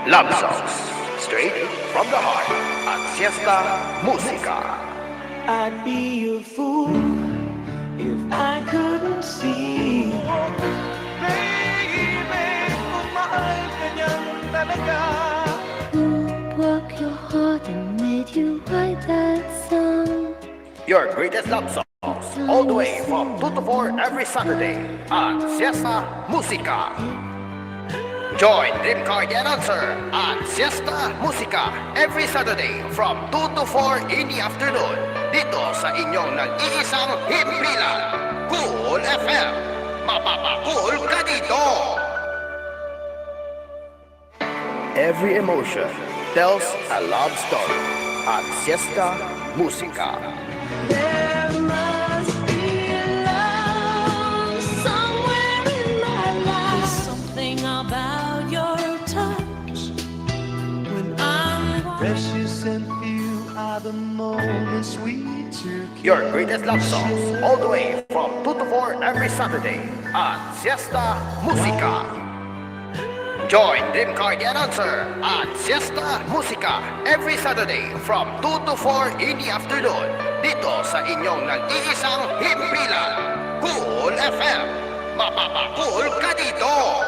Love songs, straight from the heart at Siesta Musica. I'd be a fool if I couldn't see. Baby, kung mahal ka niyan talaga. Who broke your heart and made you write that song? Your greatest love songs, all the way from 2 to 4 every Saturday at Siesta Musica. Join Dream Car the announcer at Siesta Musica every Saturday from 2 to 4 in the afternoon dito sa inyong nag-iisang himpilan, Cool FM. Mapapakul ka dito! Every emotion tells a love story at Siesta Musica. There must be love somewhere in my life. Something about your touch when I'm Precious and few are the moments we took. Your greatest love songs, all the way from 2 to 4 every Saturday at Siesta Musica. Join Dream Car the announcer at Siesta Musica every Saturday from 2 to 4 in the afternoon dito sa inyong nag-iisang himpilan, Cool FM. Mapapakul ka dito!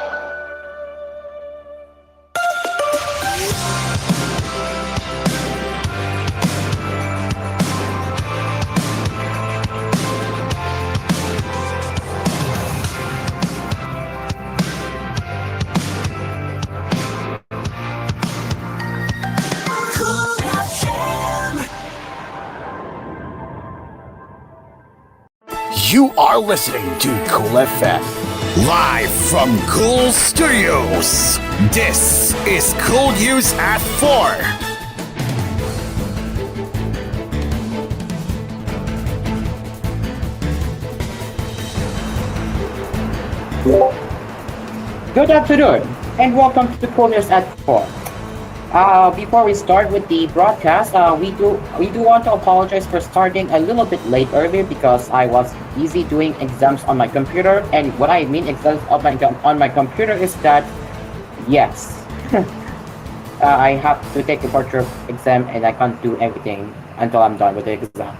You are listening to Cool FM, live from Cool Studios. This is Cool News at 4. Good afternoon, and welcome to koolNews at 4. Before we start with the broadcast, we do want to apologize for starting a little bit late earlier because I was busy doing exams on my computer. And what I mean exams on my computer is that, yes, I have to take a portrait exam and I can't do everything until I'm done with the exam.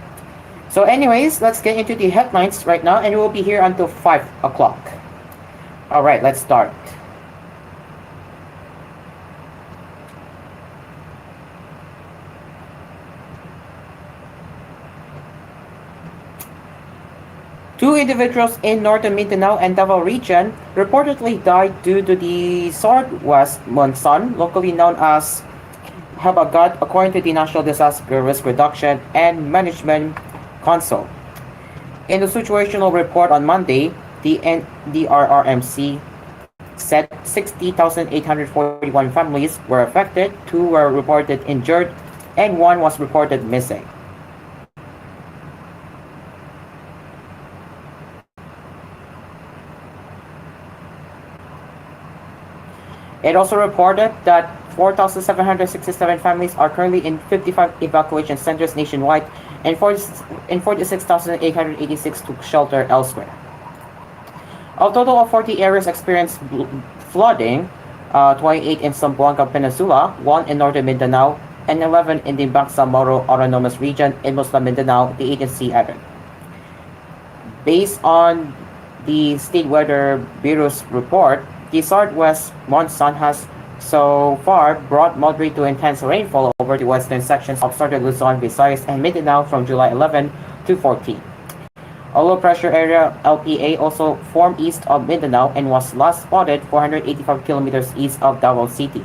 So anyways, let's get into the headlines right now, and we'll be here until 5 o'clock. All right, let's start. Two individuals in northern Mindanao and Davao region reportedly died due to the southwest monsoon, locally known as Habagat, according to the National Disaster Risk Reduction and Management Council. In the situational report on Monday, the NDRRMC said 60,841 families were affected, 2 were reported injured, and 1 was reported missing. It also reported that 4,767 families are currently in 55 evacuation centers nationwide, and 46,886 took shelter elsewhere. A total of 40 areas experienced flooding, 28 in Zamboanga Peninsula, 1 in northern Mindanao, and 11 in the Bangsamoro Autonomous Region in Muslim Mindanao, the agency added. Based on the State Weather Bureau's report, the southwest monsoon has so far brought moderate to intense rainfall over the western sections of southern Luzon, Visayas, and Mindanao from July 11 to 14. A low pressure area LPA also formed east of Mindanao and was last spotted 485 kilometers east of Davao City.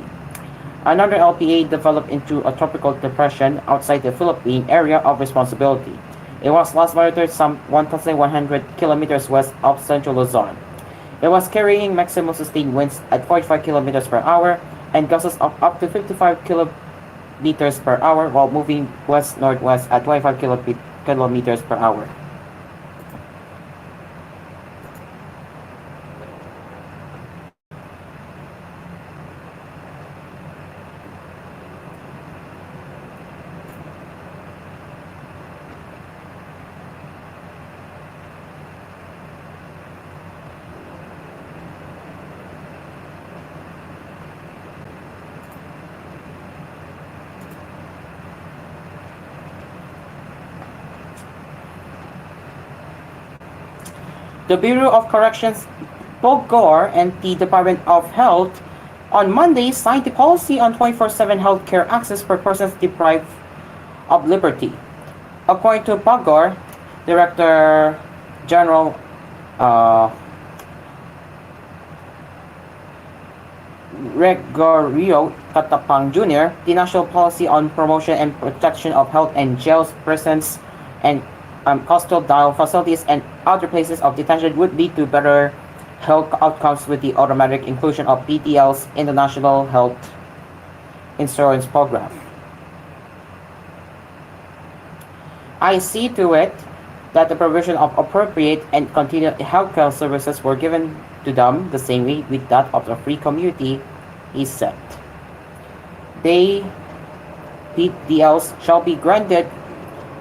Another LPA developed into a tropical depression outside the Philippine area of responsibility. It was last monitored some 1,100 kilometers west of central Luzon. It was carrying maximum sustained winds at 45 kilometers per hour and gusts of up to 55 kilometers per hour while moving west-northwest at 25 kilometers per hour. The Bureau of Corrections, Bogor, and the Department of Health on Monday signed the policy on 24/7 healthcare access for persons deprived of liberty. According to Bogor, Director General uh, Gregorio Catapang Jr., the national policy on promotion and protection of health in jails, prisons, and custodial facilities and other places of detention would lead to better health outcomes with the automatic inclusion of PDLs in the National Health Insurance Program. I see to it that the provision of appropriate and continued healthcare services were given to them the same way with that of the free community, he said. They PDLs shall be granted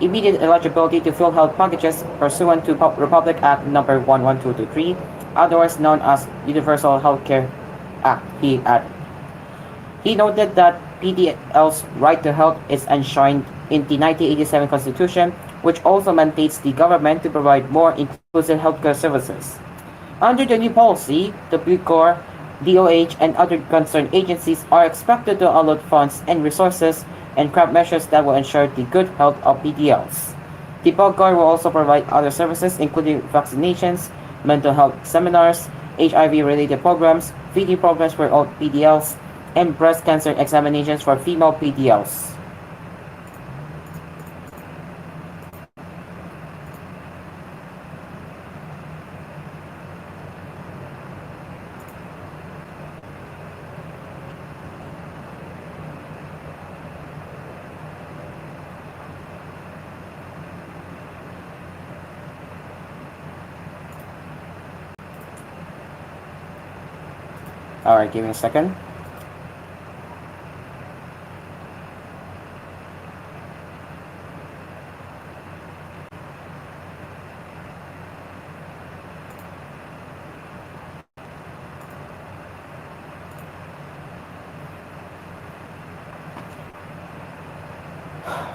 immediate eligibility to fill health packages pursuant to Republic Act Number 11223, otherwise known as Universal Healthcare Act, he added. He noted that PDL's right to health is enshrined in the 1987 Constitution, which also mandates the government to provide more inclusive healthcare services. Under the new policy, the Bucor, DOH, and other concerned agencies are expected to allot funds and resources and craft measures that will ensure the good health of PDLs. The Bucor will also provide other services including vaccinations, mental health seminars, HIV-related programs, feeding programs for all PDLs, and breast cancer examinations for female PDLs. Alright, give me a second.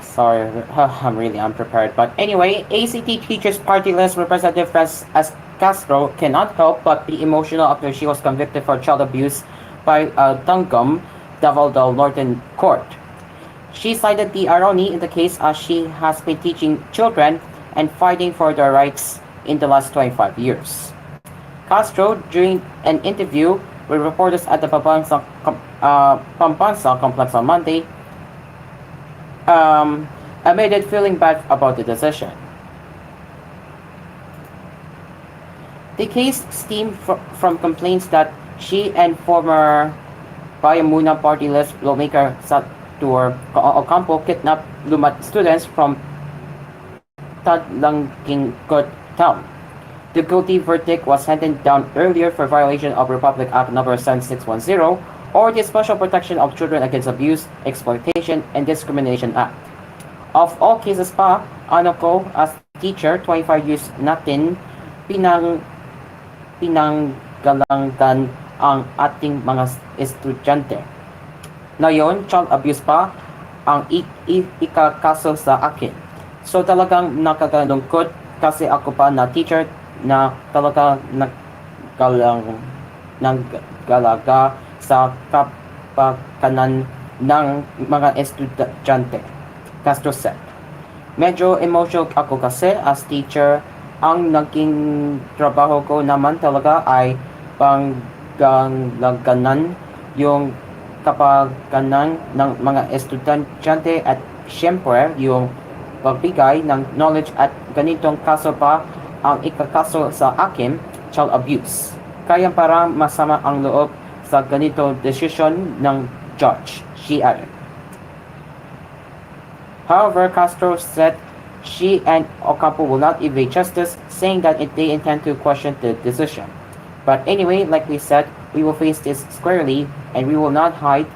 Sorry, I'm really unprepared. But anyway, ACT Teachers Party List Representative as Castro cannot help but be emotional after she was convicted for child abuse by Tangum Davao del Norte Court. She cited the irony in the case as she has been teaching children and fighting for their rights in the last 25 years. Castro, during an interview with reporters at the Pambansa complex on Monday, admitted feeling bad about the decision. The case stemmed from complaints that she and former Bayamuna Party List lawmaker Satur Ocampo kidnapped Lumat students from Tadlangkingot town. The guilty verdict was handed down earlier for violation of Republic Act No. 7610 or the Special Protection of Children Against Abuse, Exploitation, and Discrimination Act. Of all cases pa, ano ko as teacher, 25 years natin pinanggalangan ang ating mga estudyante. Ngayon, child abuse pa ang ikakaso sa akin. So talagang nakakalungkot kasi ako pa na teacher na talaga naggalaga sa kapakanan ng mga estudyante, Castro said. Medyo emotional ako kasi as teacher. Ang naging trabaho ko naman talaga ay panggaganan yung kapakanan ng mga estudyante at syempre yung pagbigay ng knowledge at ganitong kaso pa ang ikakaso sa akin, child abuse. Kaya parang masama ang loob sa ganitong decision ng judge, she added. However, Castro said she and Ocampo will not evade justice, saying that they intend to question the decision. But anyway, like we said, we will face this squarely and we will not hide.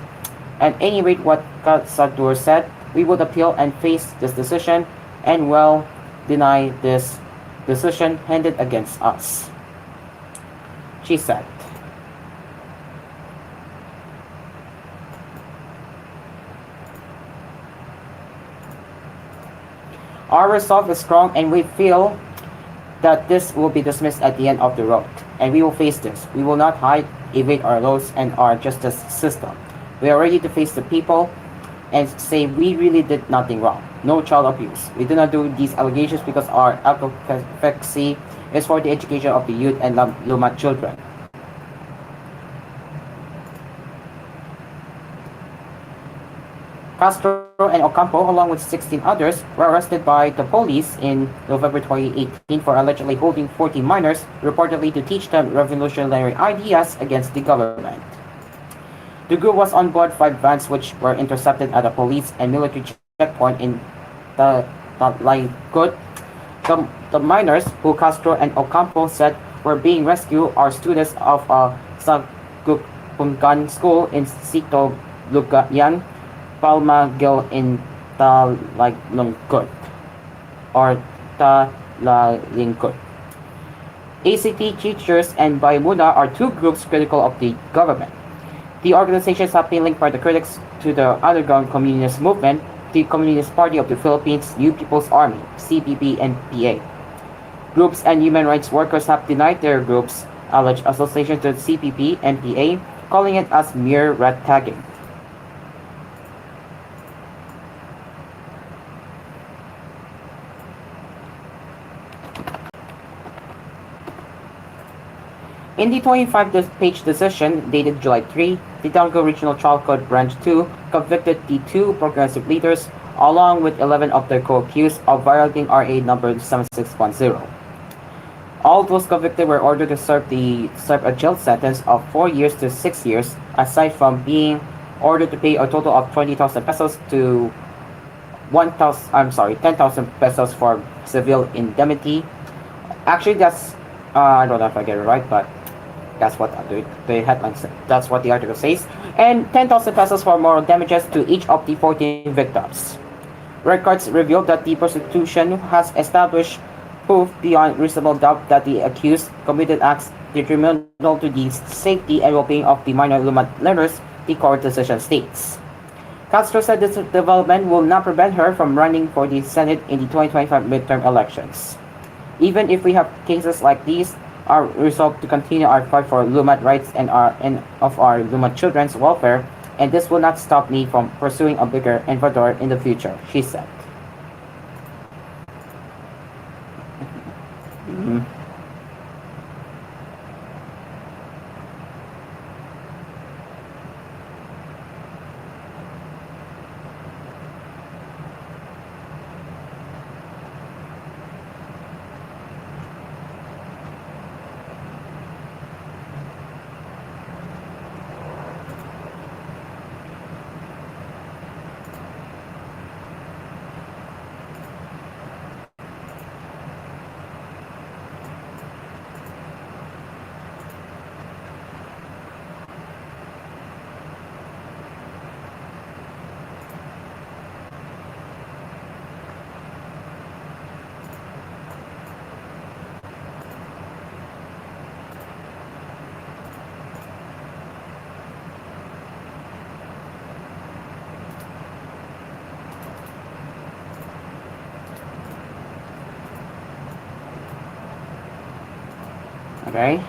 At any rate, what Satur said, we would appeal and face this decision and will deny this decision handed against us, she said. Our resolve is strong and we feel that this will be dismissed at the end of the road, and we will face this. We will not hide, evade our laws and our justice system. We are ready to face the people and say we really did nothing wrong. No child abuse. We do not do these allegations because our advocacy is for the education of the youth and Luma children. Castro and Ocampo, along with 16 others, were arrested by the police in November 2018 for allegedly holding 40 minors, reportedly to teach them revolutionary ideas against the government. The group was on board 5 vans which were intercepted at a police and military checkpoint in Talaygot. The minors, who Castro and Ocampo said were being rescued, are students of a Sagupungan school in Sito Lugayan, Palmagil in Talalingkod or Talalingkod. ACT teachers and Baimuna are 2 groups critical of the government. The organizations have been linked by the critics to the underground communist movement, the Communist Party of the Philippines, New People's Army, CPP, and PA. Groups and human rights workers have denied their groups' alleged association to the CPP and PA, calling it as mere red tagging. In the 25-page decision dated July 3, the Dango Regional Trial Court Branch 2 convicted the 2 progressive leaders along with 11 of their co-accused of violating RA number 7610. All those convicted were ordered to serve a jail sentence of 4 years to 6 years, aside from being ordered to pay a total of 20,000 pesos to 10,000 pesos for civil indemnity. Actually, that's I don't know if I get it right, but that's what the headline says. That's what the article says. And 10,000 pesos for moral damages to each of the 14 victims. Records revealed that the prosecution has established proof beyond reasonable doubt that the accused committed acts detrimental to the safety and well-being of the minor Luma learners, the court decision states. Castro said this development will not prevent her from running for the Senate in the 2025 midterm elections. Even if we have cases like these, our resolve to continue our fight for Luma rights and of our Luma children's welfare, and this will not stop me from pursuing a bigger endeavor in the future, she said. Okay.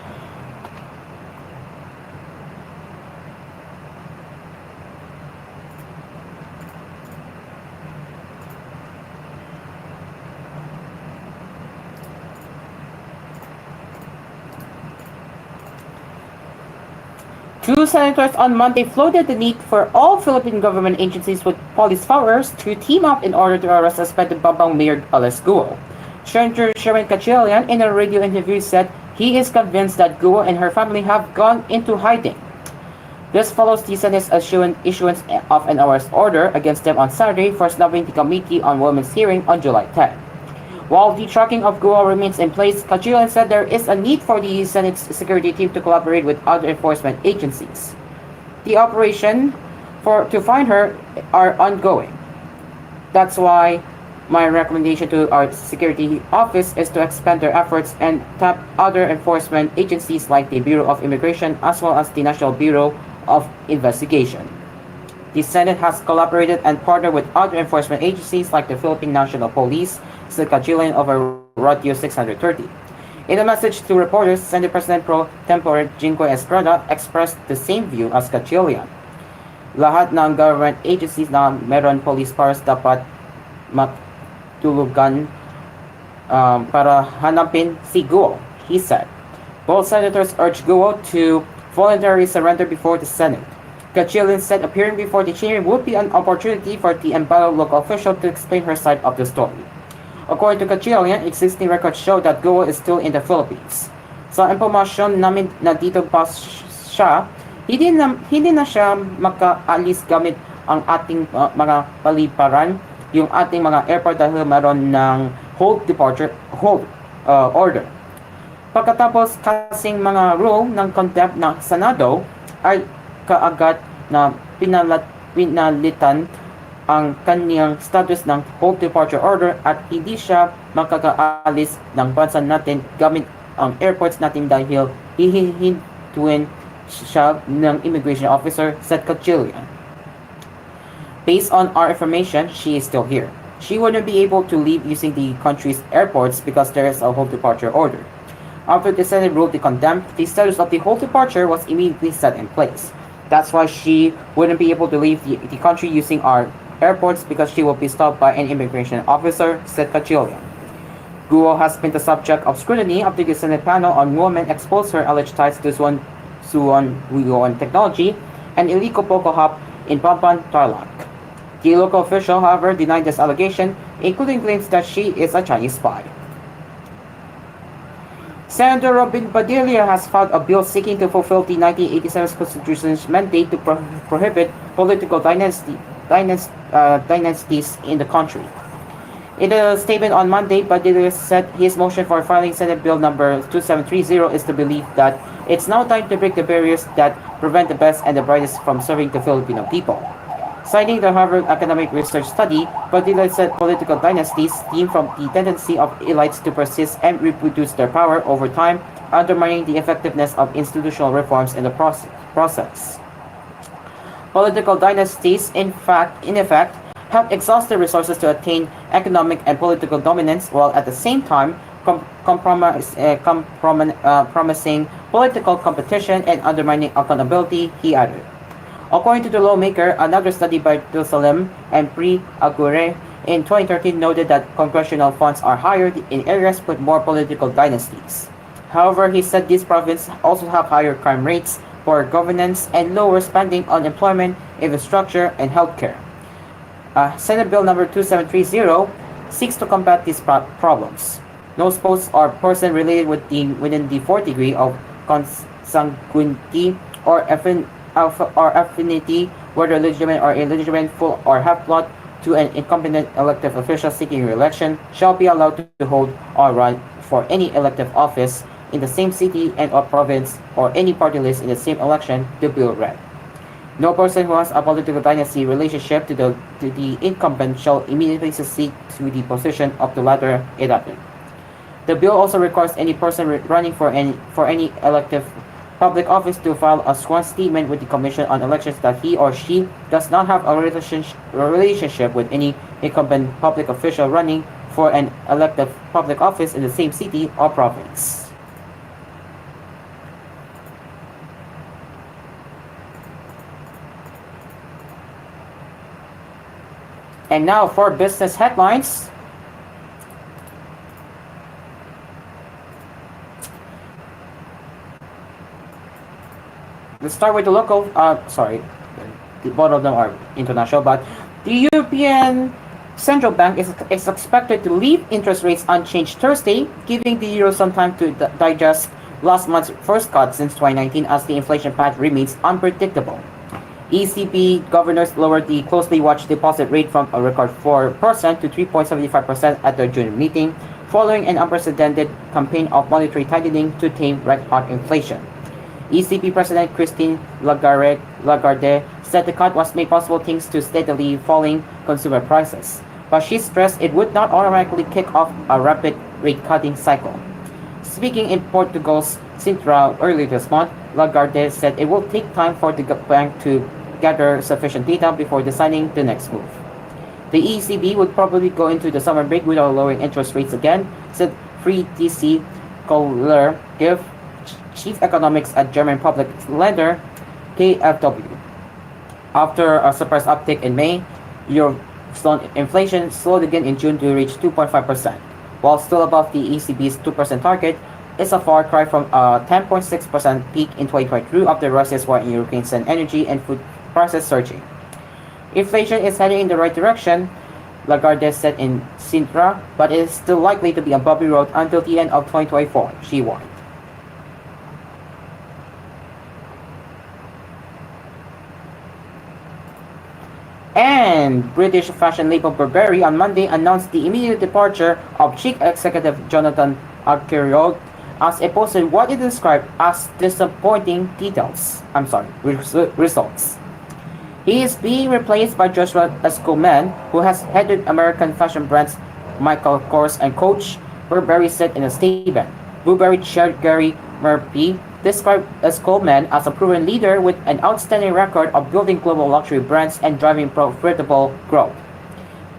Two senators on Monday floated the need for all Philippine government agencies with police powers to team up in order to arrest suspected Bambang Mayor Alice Guo. Senator Sharon Gatchalian in a radio interview said he is convinced that Guo and her family have gone into hiding. This follows the Senate's issuance of an arrest order against them on Saturday for snubbing the Committee on Women's hearing on July 10. While the tracking of Guo remains in place, Gatchalian said there is a need for the Senate's security team to collaborate with other enforcement agencies. The operation to find her are ongoing. That's why my recommendation to our security office is to expand their efforts and tap other enforcement agencies like the Bureau of Immigration as well as the National Bureau of Investigation. The Senate has collaborated and partnered with other enforcement agencies like the Philippine National Police, said Gatchalian over Radio 630. In a message to reporters, Senate President Pro Tempore Jinggoy Estrada expressed the same view as Gatchalian. Lahat ng government agencies na meron police powers dapat matulugan para hanapin si Guo, he said. Both senators urged Guo to voluntarily surrender before the Senate. Gatchalian said appearing before the chamber would be an opportunity for the embattled local official to explain her side of the story. According to Gatchalian, existing records show that Guo is still in the Philippines. Sa impormasyon namin na dito pa siya, hindi na siya makaalis gamit ang ating mga paliparan, yung ating mga airport dahil mayroon ng hold order. Pagkatapos kasing mga rule ng contempt ng Senado ay kaagad na pinalitan ang kanyang status ng hold departure order at hindi siya makakaalis ng bansa natin gamit ang airports natin dahil hihintuin siya ng immigration officer, said Gatchalian. Based on our information, she is still here. She wouldn't be able to leave using the country's airports because there is a hold departure order. After the Senate ruled the contempt, the status of the hold departure was immediately set in place. That's why she wouldn't be able to leave the country using our airports because she will be stopped by an immigration officer, said Gatchalian. Guo has been the subject of scrutiny after the Senate panel on women exposed her alleged ties to Suwon Technology and illegal Poco Hub in Pampan, Tarlac. The local official, however, denied this allegation, including claims that she is a Chinese spy. Senator Robin Padilla has filed a bill seeking to fulfill the 1987 Constitution's mandate to prohibit political dynasties in the country. In a statement on Monday, Padilla said his motion for filing Senate Bill number 2730 is the belief that it's now time to break the barriers that prevent the best and the brightest from serving the Filipino people. Citing the Harvard Academic Research Study, Padilla said political dynasties stem from the tendency of elites to persist and reproduce their power over time, undermining the effectiveness of institutional reforms in the process. Political dynasties, in effect, have exhausted resources to attain economic and political dominance, while at the same time promising political competition and undermining accountability, he added. According to the lawmaker, another study by Dulsalem and Pri Aguirre in 2013 noted that congressional funds are higher in areas with more political dynasties. However, he said these provinces also have higher crime rates, poor governance, and lower spending on employment, infrastructure, and healthcare. Senate Bill number 2730 seeks to combat these problems. No spouse or person related within the fourth degree of consanguinity or affinity, whether legitimate or illegitimate, full or half blood, to an incompetent elective official seeking re-election, shall be allowed to hold or run for any elective office in the same city and or province or any party list in the same election, the bill read. No person who has a political dynasty relationship to the incumbent shall immediately succeed to the position of the latter, it added. The bill also requires any person running for any elective public office to file a sworn statement with the Commission on Elections that he or she does not have a relationship with any incumbent public official running for an elective public office in the same city or province. And now for business headlines. Let's start with the local, both of them are international, but the European Central Bank is expected to leave interest rates unchanged Thursday, giving the euro some time to digest last month's first cut since 2019 as the inflation path remains unpredictable. ECB governors lowered the closely watched deposit rate from a record 4% to 3.75% at their June meeting, following an unprecedented campaign of monetary tightening to tame red-hot inflation. ECB President Christine Lagarde said the cut was made possible thanks to steadily falling consumer prices, but she stressed it would not automatically kick off a rapid rate-cutting cycle. Speaking in Portugal's Sintra earlier this month, Lagarde said it will take time for the bank to gather sufficient data before deciding the next move. The ECB would probably go into the summer break without lowering interest rates again, said Free DC Kohler, chief economics at German public lender KfW. After a surprise uptick in May, Eurozone inflation slowed again in June to reach 2.5%. While still above the ECB's 2% target, it's a far cry from a 10.6% peak in 2022 after Russia's war in Ukraine sent energy and food prices surging. Inflation is heading in the right direction, Lagarde said in Sintra, but it is still likely to be a bumpy road until the end of 2024, she warned. And British fashion label Burberry on Monday announced the immediate departure of chief executive Jonathan Arcuriol as it posted what it described as disappointing results. He is being replaced by Joshua Escoman, who has headed American fashion brands Michael Kors and Coach, Burberry said in a statement. Burberry chair Gary Murphy described Escoman as a proven leader with an outstanding record of building global luxury brands and driving profitable growth.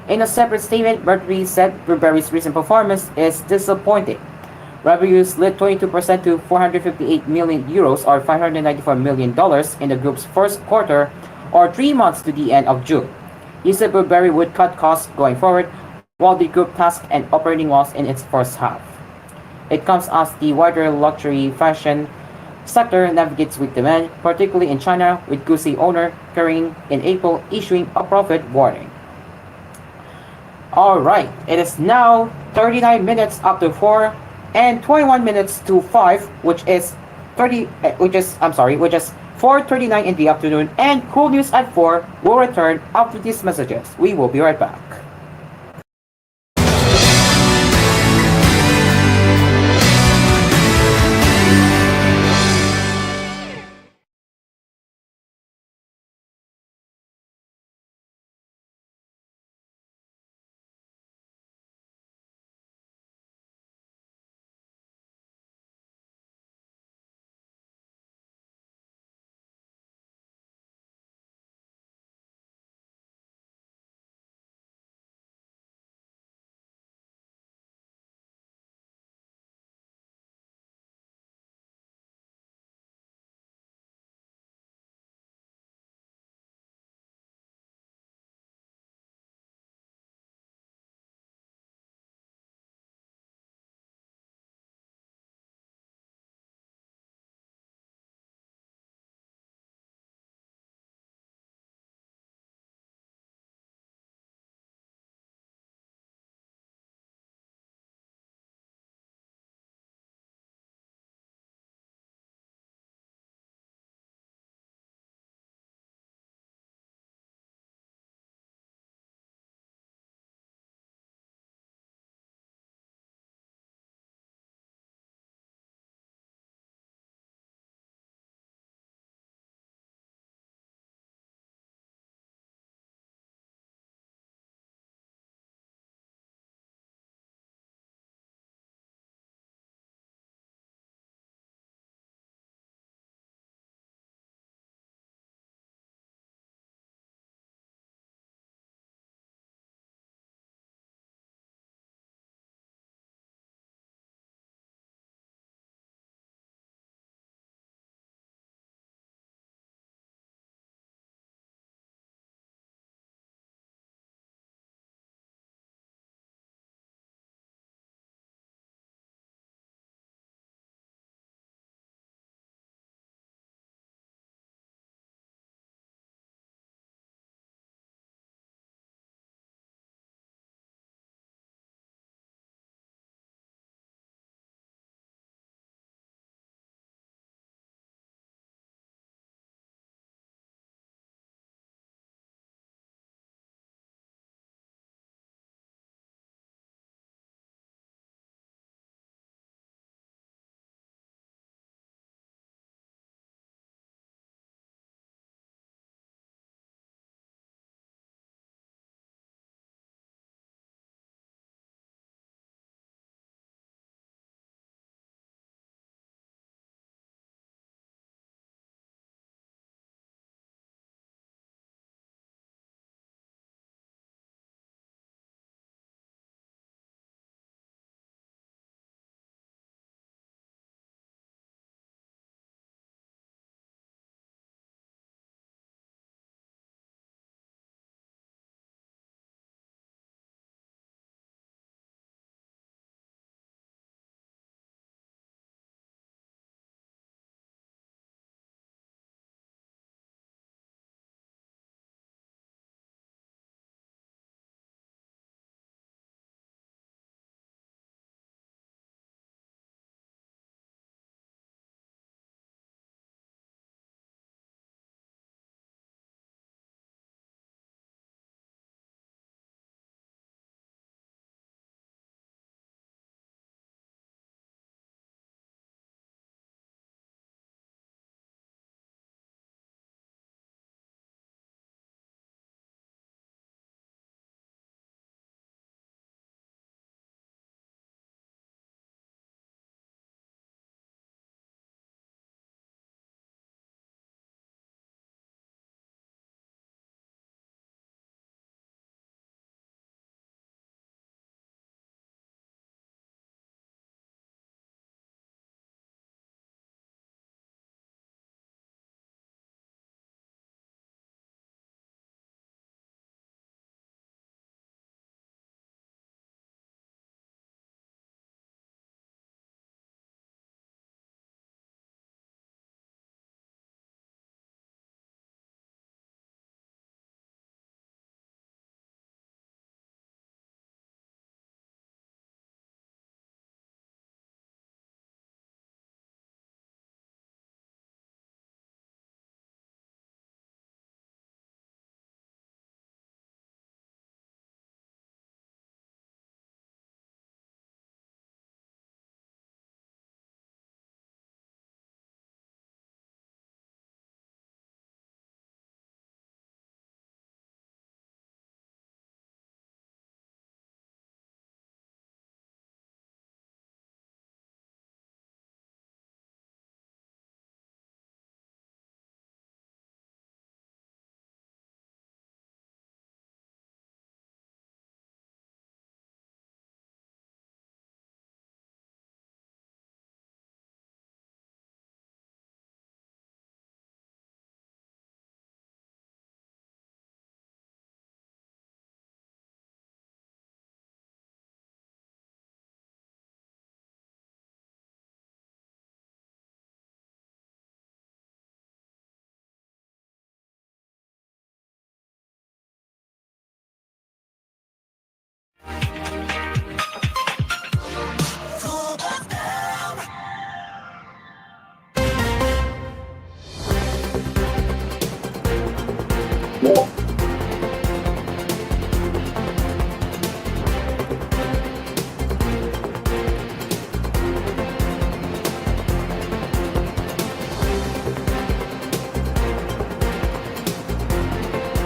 In a separate statement, Murphy said Burberry's recent performance is disappointing. Revenue slid 22% to €458 million or $594 million in the group's first quarter, or 3 months to the end of June. He said Burberry would cut costs going forward, while the group tasked an operating loss in its first half. It comes as the wider luxury fashion sector navigates weak demand, particularly in China, with Gucci owner Kering in April issuing a profit warning. Alright, it is now 39 minutes after 4 and 21 minutes to 5, which is 4:39 in the afternoon, and Cool News at 4 will return after these messages. We will be right back.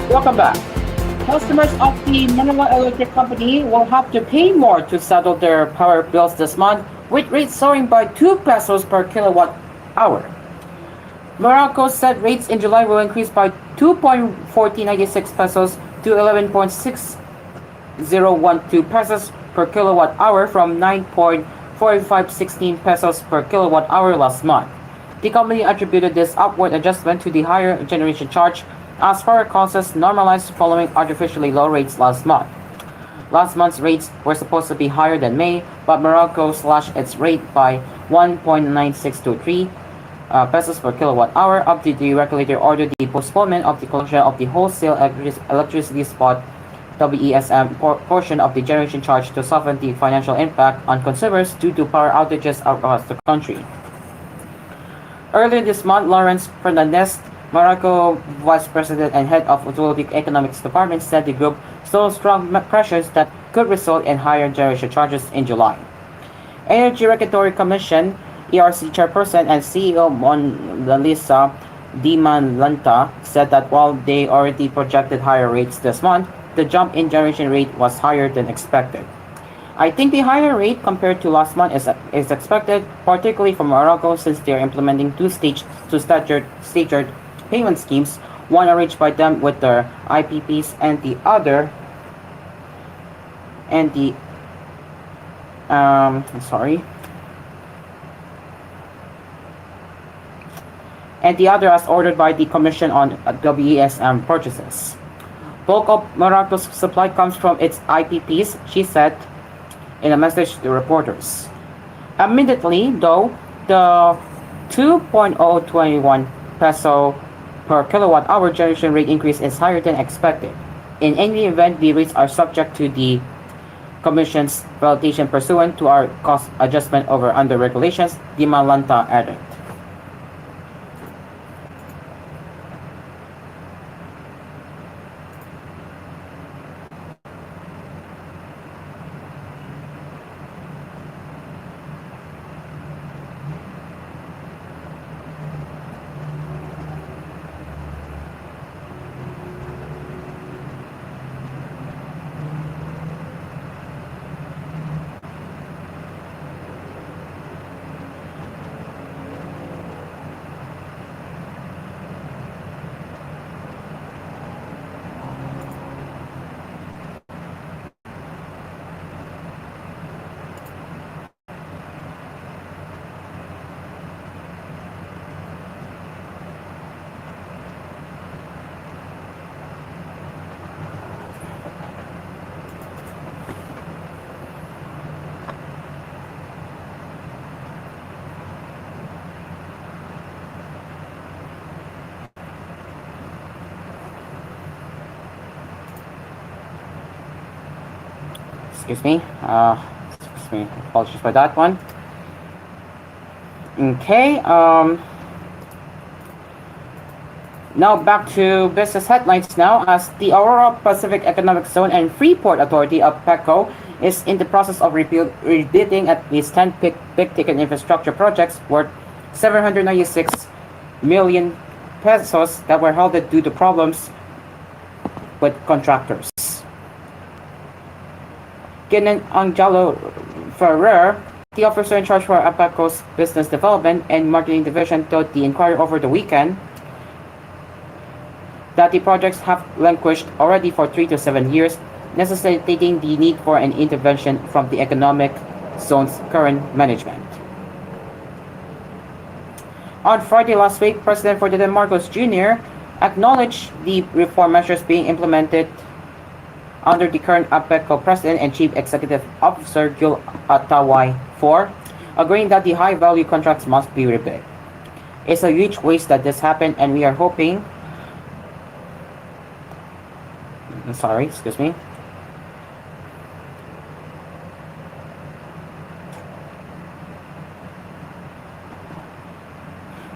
Welcome back. Customers of the Manila Electric Company will have to pay more to settle their power bills this month, with rates soaring by 2 pesos per kilowatt hour. Meralco said rates in July will increase by 2.1496 pesos to 11.6012 pesos per kilowatt hour from 9.4516 pesos per kilowatt hour last month. The company attributed this upward adjustment to the higher generation charge as power costs normalized following artificially low rates last month. Last month's rates were supposed to be higher than May, but Meralco slashed its rate by 1.9623 pesos per kilowatt hour after the regulator ordered the postponement of the collection of the wholesale electricity spot WESM portion of the generation charge to soften the financial impact on consumers due to power outages across the country. Earlier this month, Lawrence Fernandez, Meralco Vice President and Head of Utility Economics Department, said the group saw strong pressures that could result in higher generation charges in July. Energy Regulatory Commission ERC Chairperson and CEO Mona Lisa Dimanlanta said that while they already projected higher rates this month, the jump in generation rate was higher than expected. I think the higher rate compared to last month is expected, particularly from Meralco, since they are implementing two staggered payment schemes, one arranged by them with their IPPs and the other as ordered by the Commission on WESM purchases. Bulk of Meralco's supply comes from its IPPs, she said in a message to reporters. Immediately, though, the 2.021 peso per kilowatt hour generation rate increase is higher than expected. In any event, the rates are subject to the Commission's validation pursuant to our cost adjustment over under regulations, Dimalanta added. Excuse me. Apologies for that one. Okay. Now back to business headlines now, as the Aurora Pacific Economic Zone and Freeport Authority of PECO is in the process of rebidding at least 10 big-ticket infrastructure projects worth 796 million pesos that were halted due to problems with contractors. Ginan Angelo Ferrer, the officer in charge for APECO's Business Development and Marketing Division, told the Inquirer over the weekend that the projects have languished already for 3 to 7 years, necessitating the need for an intervention from the economic zone's current management. On Friday last week, President Ferdinand Marcos Jr. acknowledged the reform measures being implemented under the current APECO President and Chief Executive Officer Gil Ataway IV, agreeing that the high-value contracts must be rebid. It's a huge waste that this happened, and we are hoping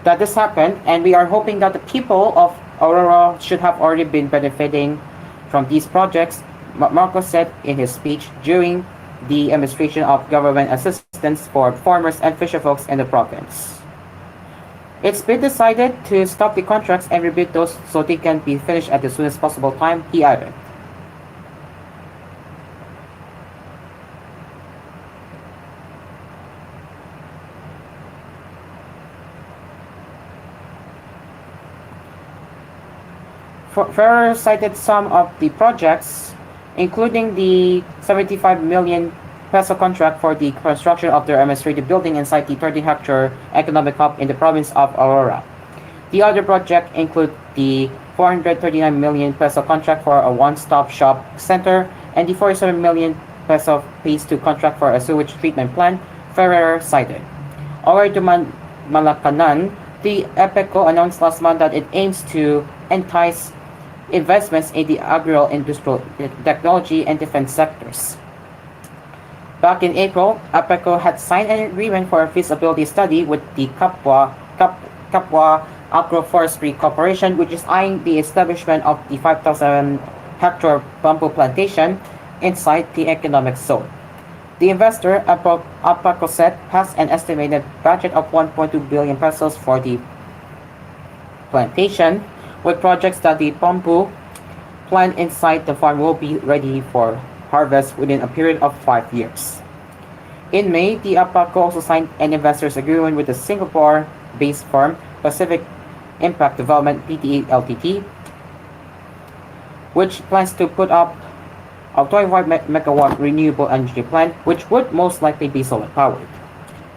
that this happened, and we are hoping that the people of Aurora should have already been benefiting from these projects, Marcos said in his speech during the administration of government assistance for farmers and fisherfolks in the province. It's been decided to stop the contracts and rebid those so they can be finished at the soonest possible time, he added. Ferrer cited some of the projects, including the 75 million peso contract for the construction of their administrative building inside the 30-hectare economic hub in the province of Aurora. The other project include the 439 million peso contract for a one-stop shop center and the 47 million peso phase 2 contract for a sewage treatment plant, Ferrer cited. Over to Malakanan, the EPECO announced last month that it aims to entice investments in the agro-industrial technology and defense sectors. Back in April, APECO had signed an agreement for a feasibility study with the Kapwa Agroforestry Corporation, which is eyeing the establishment of the 5,000-hectare bamboo plantation inside the economic zone. The investor, APECO said, has an estimated budget of 1.2 billion pesos for the plantation, with projects that the bamboo plant inside the farm will be ready for harvest within a period of 5 years. In May, the APECO also signed an investors agreement with the Singapore-based firm Pacific Impact Development Pte Ltd, which plans to put up a 25 megawatt renewable energy plant, which would most likely be solar powered.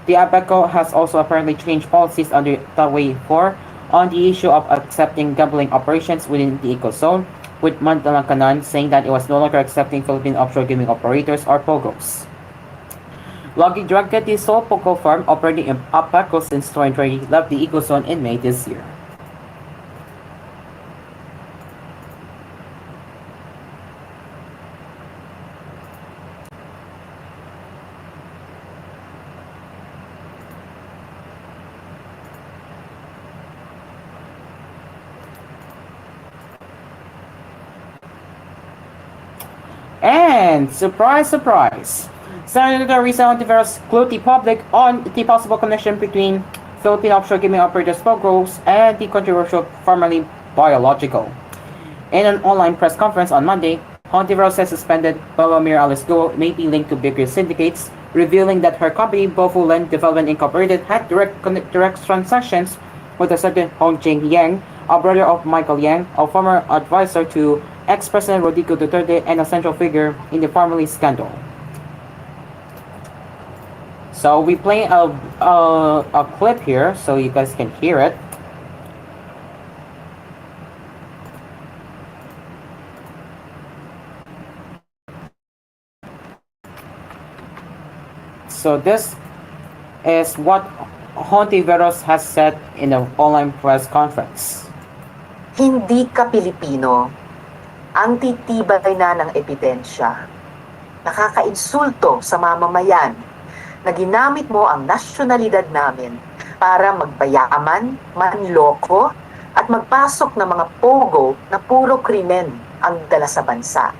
The APECO has also apparently changed policies under Tawai 4 on the issue of accepting gambling operations within the ecozone, with Mandalakanan saying that it was no longer accepting Philippine offshore gaming operators or POGOs. Logi Dragget, the sole POGO firm operating in APECO since 2020, left the ecozone in May this year. And surprise, surprise, Senator Risa Hontiveros clued the public on the possible connection between Philippine offshore gaming operators POGOs and the controversial formerly biological. In an online press conference on Monday, Hontiveros said suspended Balomir Alice Go may be linked to bigger syndicates, revealing that her company, Bofu Land Development Incorporated, had direct transactions with a certain Hong Jing Yang, a brother of Michael Yang, a former advisor to ex-President Rodrigo Duterte and a central figure in the formerly scandal. So we play a clip here so you guys can hear it. So this is what Hontiveros has said in an online press conference. Hindi ka Pilipino, ang titibay na ng ebidensya. Nakakainsulto sa mamamayan na ginamit mo ang nasyonalidad namin para magpayaman, manloko, at magpasok ng mga pogo na puro krimen ang dala sa bansa.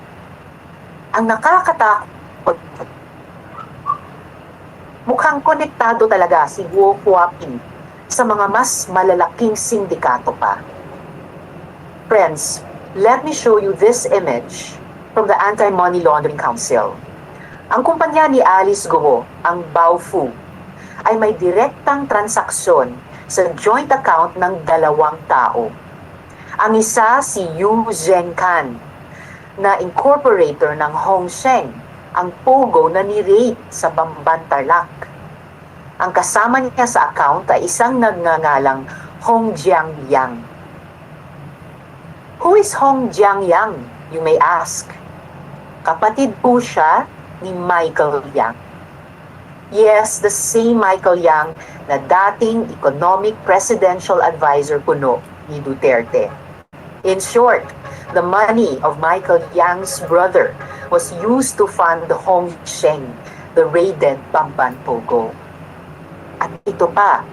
Ang nakakatakot, mukhang konektado talaga si Guo Huaping sa mga mas malalaking sindikato pa. Friends, let me show you this image from the Anti-Money Laundering Council. Ang kumpanya ni Alice Guo, ang Baofu, ay may direktang transaksyon sa joint account ng 2 tao. Ang isa si Yu Zhengkan, na incorporator ng Hongsheng, ang pogo na ni-raid sa Bamban Tarlac. Ang kasama niya sa account ay isang nagngangalang Hong Jiangyang. Who is Hong Jiangyang, you may ask? Kapatid po siya ni Michael Yang. Yes, the same Michael Yang na dating economic presidential advisor kuno ni Duterte. In short, the money of Michael Yang's brother was used to fund the Hong Sheng, the raided Bamban Pogo. At ito pa,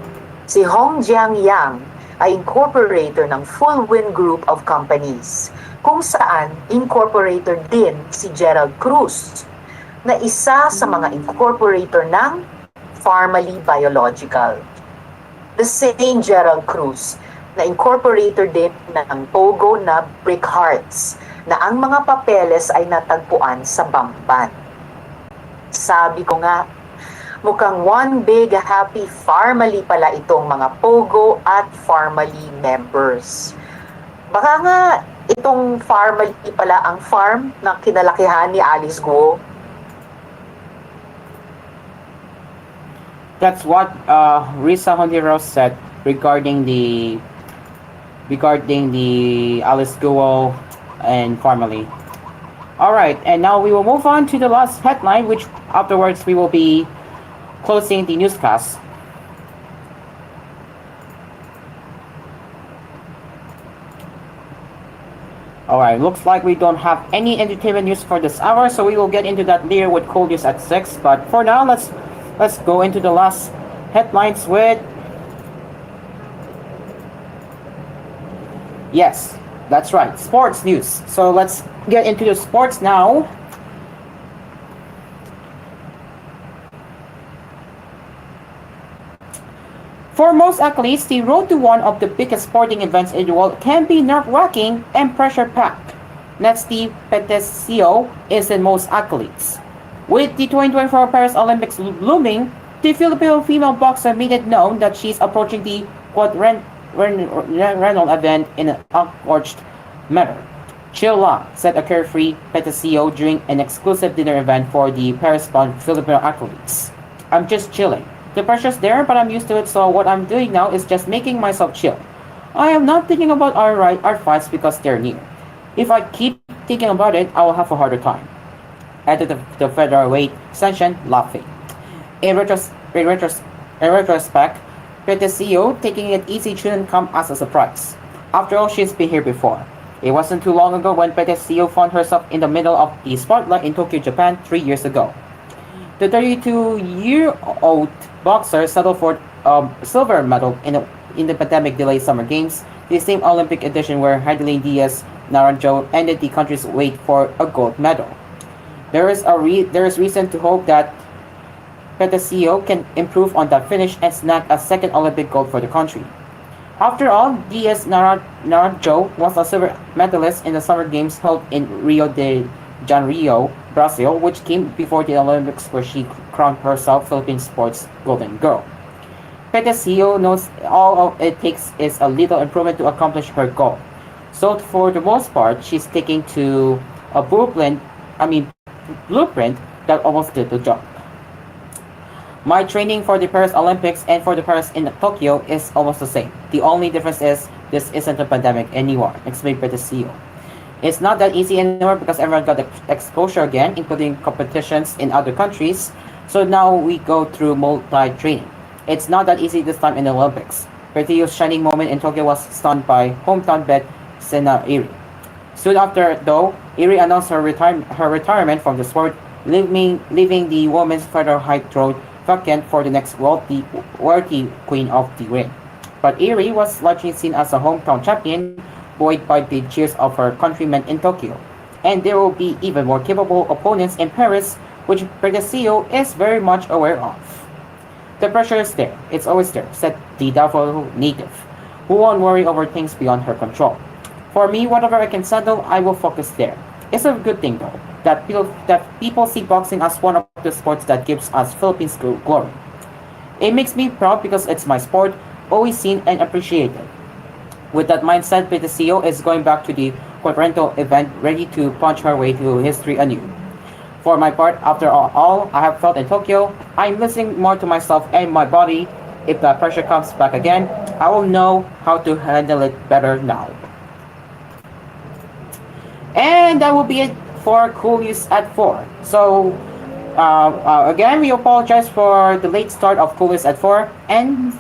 si Hong Jiangyang ay incorporator ng Full Wind Group of Companies, kung saan incorporator din si Gerald Cruz, na isa sa mga incorporator ng Farmally Biological. The same Gerald Cruz na incorporator din ng Pogo na Brick Hearts na ang mga papeles ay natagpuan sa Bamban. Sabi ko nga, mukhang one big happy family pala itong mga Pogo at family members. Baka nga itong family pala ang farm na kinalakihan ni Alice Guo. That's what Risa Hontiveros said regarding the Alice Guo and family. All right, and now we will move on to the last headline, which afterwards we will be closing the newscast. Alright, looks like we don't have any entertainment news for this hour, so we will get into that later with koolNews at 6. But for now, let's go into the last headlines with... Yes, that's right, sports news. So let's get into the sports now. For most athletes, the road to one of the biggest sporting events in the world can be nerve-wracking and pressure-packed. Nesty Petesio is in most athletes. With the 2024 Paris Olympics looming, the Filipino female boxer made it known that she's approaching the quadrennial event in an unscorched manner. Chill lang, said a carefree Petesio during an exclusive dinner event for the Paris-bound Filipino athletes. I'm just chilling. The pressure's there, but I'm used to it, so what I'm doing now is just making myself chill. I am not thinking about our fights because they're near. If I keep thinking about it, I will have a harder time. Added the featherweight session, laughing. In retrospect, Petesio taking it easy shouldn't come as a surprise. After all, she's been here before. It wasn't too long ago when Petesio found herself in the middle of the spotlight in Tokyo, Japan 3 years ago. The 32-year-old boxer settled for a silver medal in the pandemic-delayed Summer Games, the same Olympic edition where Heidelin Diaz Naranjo ended the country's wait for a gold medal. There is reason to hope that Petesio can improve on that finish and snag a second Olympic gold for the country. After all, Diaz Naranjo was a silver medalist in the Summer Games held in Rio de Janeiro, Brazil, which came before the Olympics where she crowned herself Philippine sports golden girl. Petesio knows all it takes is a little improvement to accomplish her goal. So for the most part, she's sticking to a blueprint that almost did the job. My training for the Paris Olympics and for the Paris in Tokyo is almost the same. The only difference is this isn't a pandemic anymore, explained Petesio. It's not that easy anymore because everyone got exposure again, including competitions in other countries. So now we go through multi-training. It's not that easy this time in the Olympics. Petesio's shining moment in Tokyo was stunned by hometown vet Sena Iri. Soon after, though, Iri announced her retirement from the sport, leaving the women's featherweight throne vacant for the next worthy queen of the ring. But Iri was largely seen as a hometown champion, buoyed by the cheers of her countrymen in Tokyo. And there will be even more capable opponents in Paris, which Petesio is very much aware of. The pressure is there. It's always there, said the Davao native, who won't worry over things beyond her control. For me, whatever I can settle, I will focus there. It's a good thing, though, that people see boxing as one of the sports that gives us Philippines glory. It makes me proud because it's my sport, always seen and appreciated. With that mindset, Petesio is going back to the quadrennial event ready to punch her way to history anew. For my part, after all I have felt in Tokyo, I'm listening more to myself and my body. If that pressure comes back again, I will know how to handle it better now. And that will be it for koolNews at 4. So, again, we apologize for the late start of koolNews at 4. And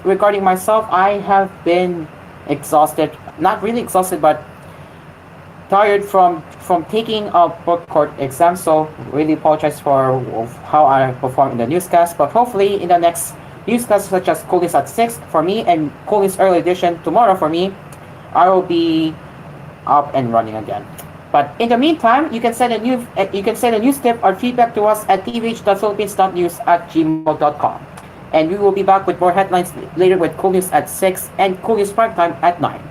regarding myself, I have been exhausted, not really exhausted, but tired from taking a book court exam. So really apologize for how I performed in the newscast, but hopefully in the next newscast such as koolNews at 6 for me and koolNews early edition tomorrow for me, I will be up and running again. But in the meantime, you can send a news tip or feedback to us at tvh.philippines.news@gmail.com. And we will be back with more headlines later with Cool News at 6 and Cool News Prime Time at 9.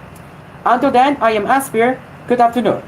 Until then, I am Aspir. Good afternoon.